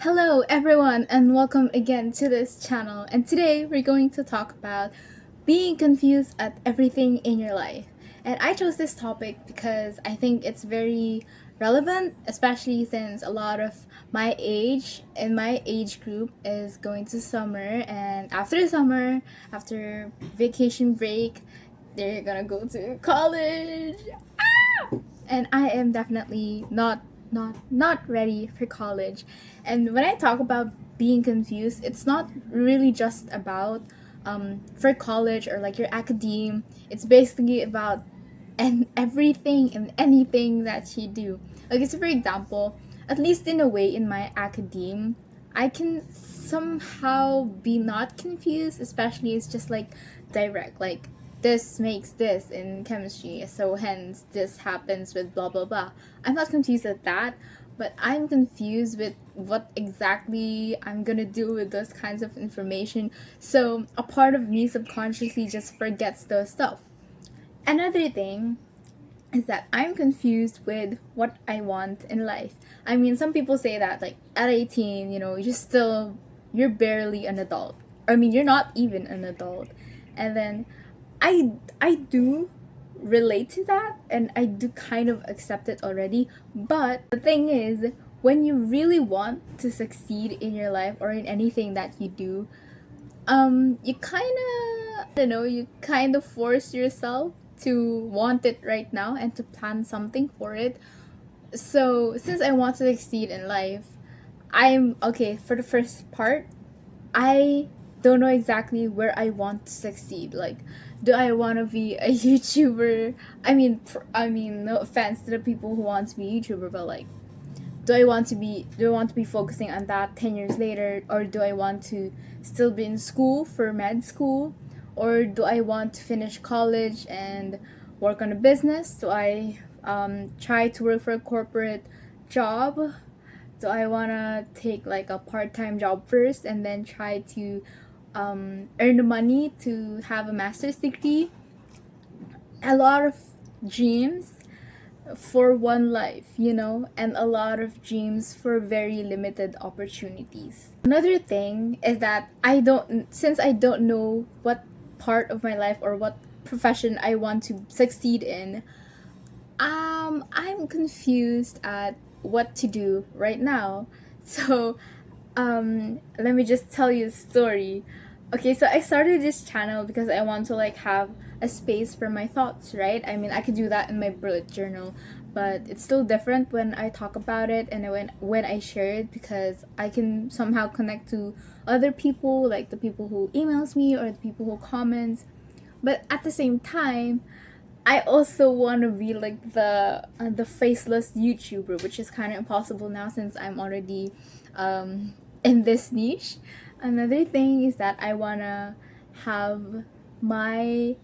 Hello everyone and welcome again to this channel, and today we're going to talk about being confused at everything in your life. And I chose this topic because I think it's very relevant, especially since a lot of my age in my age group is going to summer, and after summer, after vacation break, they're gonna go to college. And I am definitely not ready for college. And when I talk about being confused, it's not really just about for college or like your academe. It's basically about and everything and anything that you do. Like, so for example, at least in a way in my academe, I can somehow be not confused, especially it's just like direct, like this makes this in chemistry, so hence this happens with blah blah blah. I'm not confused at that, but I'm confused with what exactly I'm gonna do with those kinds of information. So a part of me subconsciously just forgets those stuff. Another thing is that I'm confused with what I want in life. I mean, some people say that like at 18, you're barely an adult. I mean, you're not even an adult. And then I do relate to that, and I do kind of accept it already. But the thing is, when you really want to succeed in your life or in anything that you do, you kind of, I don't know, you kind of force yourself to want it right now and to plan something for it. So since I want to succeed in life, I'm okay for the first part. I don't know exactly where I want to succeed. Like, do I want to be a YouTuber? I mean, no offense to the people who want to be YouTuber, but like, do I want to be focusing on that 10 years later, or do I want to still be in school for med school, or do I want to finish college and work on a business? Do I try to work for a corporate job? Do I want to take like a part-time job first and then try to earn the money to have a master's degree? A lot of dreams for one life, and a lot of dreams for very limited opportunities. Another thing is that since I don't know what part of my life or what profession I want to succeed in, I'm confused at what to do right now. So, let me just tell you a story. Okay, so I started this channel because I want to like have a space for my thoughts, right? I mean, I could do that in my bullet journal, but it's still different when I talk about it and when I share it, because I can somehow connect to other people, like the people who emails me or the people who comments. But at the same time, I also want to be like the faceless YouTuber, which is kind of impossible now since I'm already in this niche. Another thing is that I wanna have my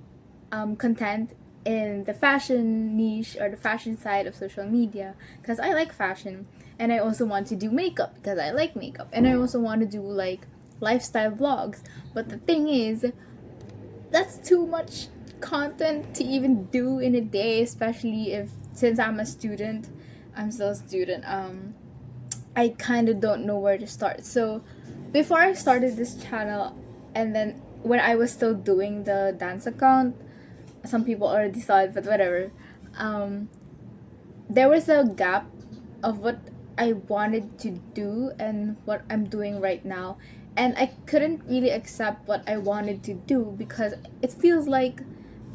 content in the fashion niche or the fashion side of social media, because I like fashion, and I also want to do makeup because I like makeup, and I also want to do like lifestyle vlogs. But the thing is, that's too much content to even do in a day, especially if since I'm still a student. I kind of don't know where to start. So before I started this channel, and then when I was still doing the dance account, some people already saw it, but whatever. Um, there was a gap of what I wanted to do and what I'm doing right now. And I couldn't really accept what I wanted to do because it feels like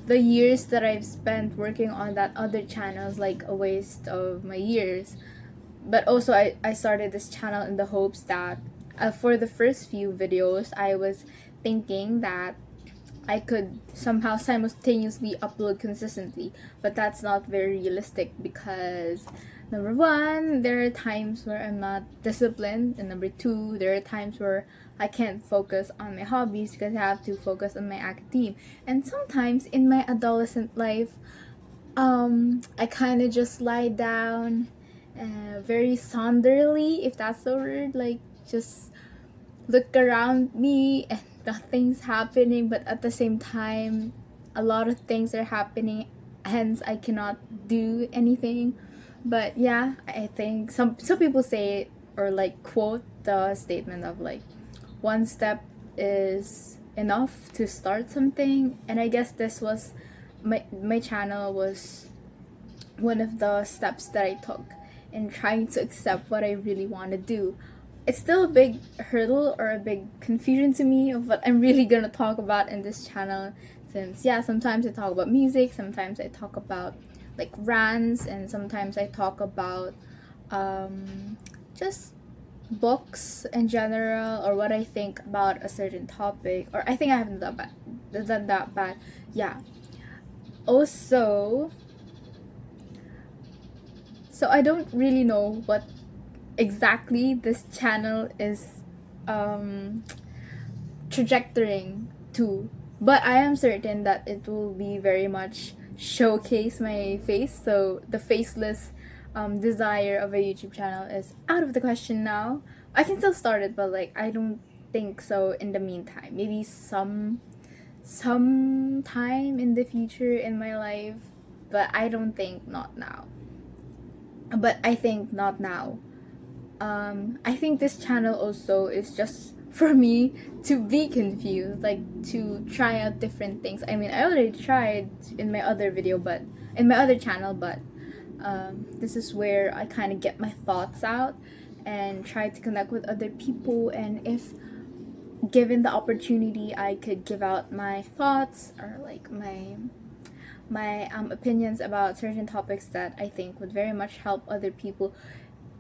the years that I've spent working on that other channel is like a waste of my years. But also, I started this channel in the hopes that for the first few videos, I was thinking that I could somehow simultaneously upload consistently, but that's not very realistic because number one, there are times where I'm not disciplined, and number two, there are times where I can't focus on my hobbies because I have to focus on my academe. And sometimes in my adolescent life, I kind of just lie down, very sonderly, if that's the word, like just look around me and nothing's happening, but at the same time a lot of things are happening, hence I cannot do anything. But yeah, I think some people say or like quote the statement of like one step is enough to start something. And I guess this was my channel was one of the steps that I took in trying to accept what I really want to do. It's still a big hurdle or a big confusion to me of what I'm really gonna talk about in this channel, since yeah, sometimes I talk about music, sometimes I talk about like rants, and sometimes I talk about just books in general, or what I think about a certain topic. Or I think I haven't done that bad. Yeah. Also, so I don't really know what exactly this channel is um trajectorying to, but I am certain that it will be very much showcase my face. So the faceless desire of a YouTube channel is out of the question now. I can still start it, but like I don't think so in the meantime. Maybe some time in the future in my life, but I don't think not now. But I think not now. I think this channel also is just for me to be confused, like to try out different things. I mean, I already tried in my other video, but in my other channel, but this is where I kind of get my thoughts out and try to connect with other people. And if given the opportunity, I could give out my thoughts or like my opinions about certain topics that I think would very much help other people.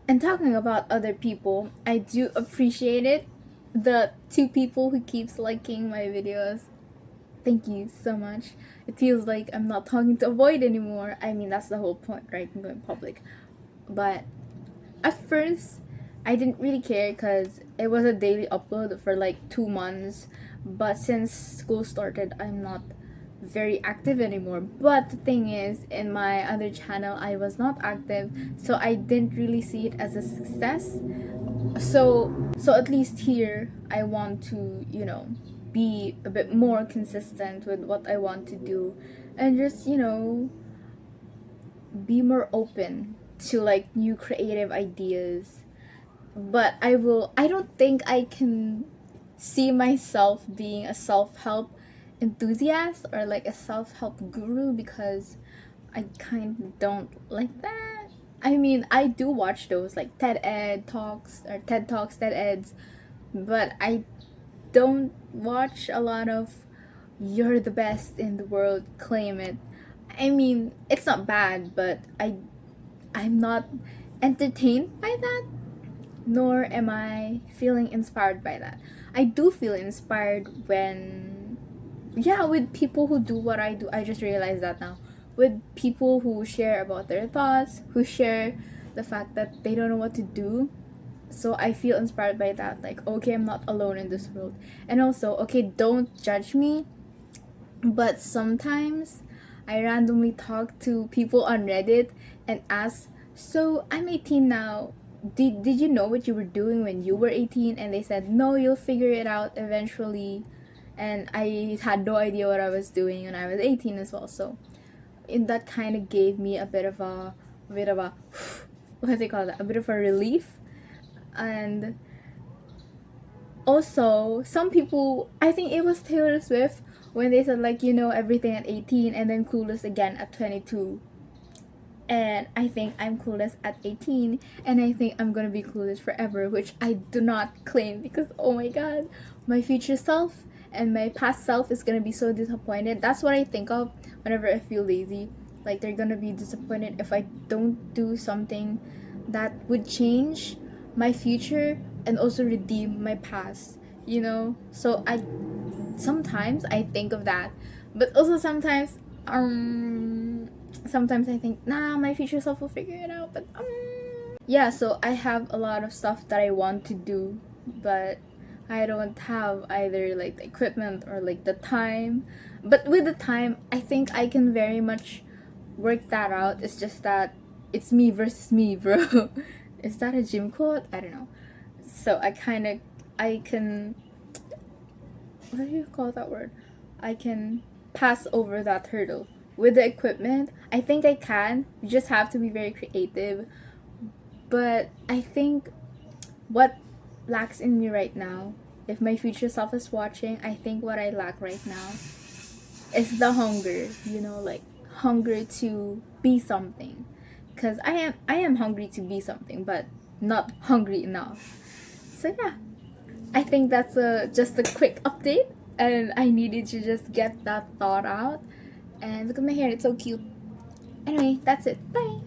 And talking about other people, I do appreciate it. The two people who keeps liking my videos, thank you so much. It feels like I'm not talking to a void anymore. I mean, that's the whole point, right? I'm going public. But at first, I didn't really care because it was a daily upload for like 2 months. But since school started, I'm not very active anymore. But the thing is, in my other channel, I was not active, so I didn't really see it as a success. So at least here, I want to, be a bit more consistent with what I want to do, and just, be more open to like new creative ideas. But I don't think I can see myself being a self-help enthusiast or like a self-help guru, because I kind of don't like that. I mean, I do watch those like TED Talks, TED Eds, but I don't watch a lot of you're the best in the world, claim it. I mean, it's not bad, but I'm not entertained by that, nor am I feeling inspired by that. I do feel inspired when, yeah, with people who do what I do. I just realized that now. With people who share about their thoughts, who share the fact that they don't know what to do. So I feel inspired by that. Like, okay, I'm not alone in this world. And also, okay, don't judge me, but sometimes I randomly talk to people on Reddit and ask, so I'm 18 now. Did you know what you were doing when you were 18? And they said, no, you'll figure it out eventually. And I had no idea what I was doing when I was 18 as well. So that kind of gave me a bit of a what do they call that? A bit of a relief. And also, some people, I think it was Taylor Swift, when they said like, everything at 18 and then clueless again at 22. And I think I'm clueless at 18, and I think I'm gonna be clueless forever, which I do not claim, because oh my god, my future self and my past self is gonna be so disappointed. That's what I think of whenever I feel lazy. Like, they're gonna be disappointed if I don't do something that would change my future and also redeem my past, So sometimes I think of that, but also sometimes I think, nah, my future self will figure it out. But yeah, so I have a lot of stuff that I want to do, but I don't have either like the equipment or like the time. But with the time, I think I can very much work that out. It's just that it's me versus me, bro. Is that a gym quote? I don't know. So I can, what do you call that word? I can pass over that hurdle. With the equipment, I think I can. You just have to be very creative. But I think what lacks in me right now, if my future self is watching, I think what I lack right now is the hunger, like hunger to be something. Cause I am hungry to be something, but not hungry enough. So yeah, I think that's a just a quick update, and I needed to just get that thought out. And look at my hair, it's so cute. Anyway, that's it. Bye.